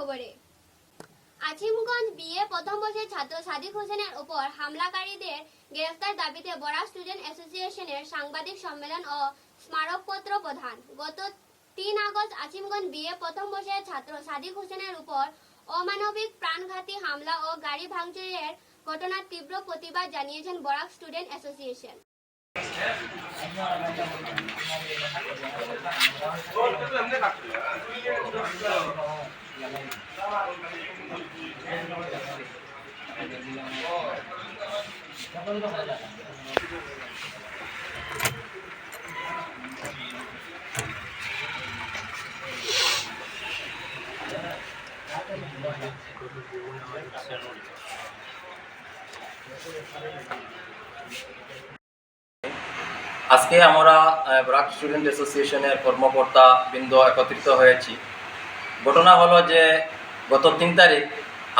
খবরে আজিমগঞ্জ বিএ প্রথম বর্ষের ছাত্র সাদিক হোসেনের উপর হামলাকারীদের গ্রেফতার দাবিতে বরাক স্টুডেন্ট অ্যাসোসিয়েশনের সাংবাদিক সম্মেলন ও স্মারকপত্র প্রদান। গত ৩ আগস্ট আজিমগঞ্জ বিএ প্রথম বর্ষের ছাত্র সাদিক হোসেনের উপর অমানবিক প্রাণঘাতী হামলা ও গাড়ি ভাঙচুরের ঘটনার তীব্র প্রতিবাদ জানিয়েছেন বরাক স্টুডেন্ট অ্যাসোসিয়েশন। আজকে আমরা বরাক স্টুডেন্ট অ্যাসোসিয়েশনের কর্মকর্তা বৃন্দ একত্রিত হয়েছি। ঘটনা হলো যে গত ৩ তারিখ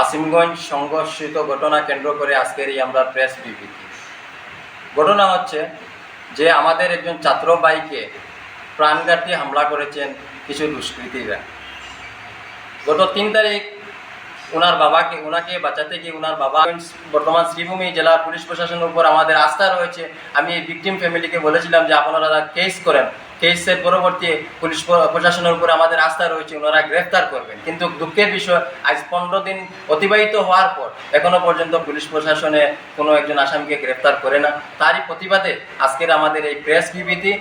আসিমগঞ্জ সংঘর্ষিত ঘটনা কেন্দ্র করে আজকের এই আমরা প্রেস বিবৃতি। ঘটনা হচ্ছে যে আমাদের একজন ছাত্র ভাইকে প্রাণঘাতী হামলা করেছেন কিছু দুষ্কৃতীরা। গত ৩ তারিখ ওনাকে বাঁচাতে গিয়ে ওনার বাবা বর্তমান শ্রীভূমি জেলা পুলিশ প্রশাসনের উপর আমাদের আস্থা রয়েছে। আমি ভিকটিম ফ্যামিলিকে বলেছিলাম যে আপনারা কেস করেন, কেসের পরবর্তী পুলিশ প্রশাসনের উপরে আমাদের আস্থা রয়েছে, ওনারা গ্রেফতার করবেন। কিন্তু দুঃখের বিষয় আজ 15 দিন অতিবাহিত হওয়ার পর এখনো পর্যন্ত পুলিশ প্রশাসনে কোনো একজন আসামিকে গ্রেফতার করে না। তারই প্রতিবাদে আজকের আমাদের এই প্রেস বিবৃতি।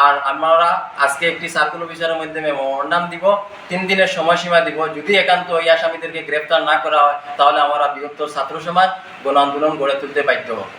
আর আমরা আজকে একটি সার্কুল অফিসারের মাধ্যমে মেমোরান্ডাম দিব, 3 দিনের সময়সীমা দিব। যদি একান্ত এই আসামিদেরকে গ্রেফতার না করা হয় তাহলে আমরা বৃহত্তর ছাত্র সমাজ গণ আন্দোলন গড়ে তুলতে বাধ্য হব।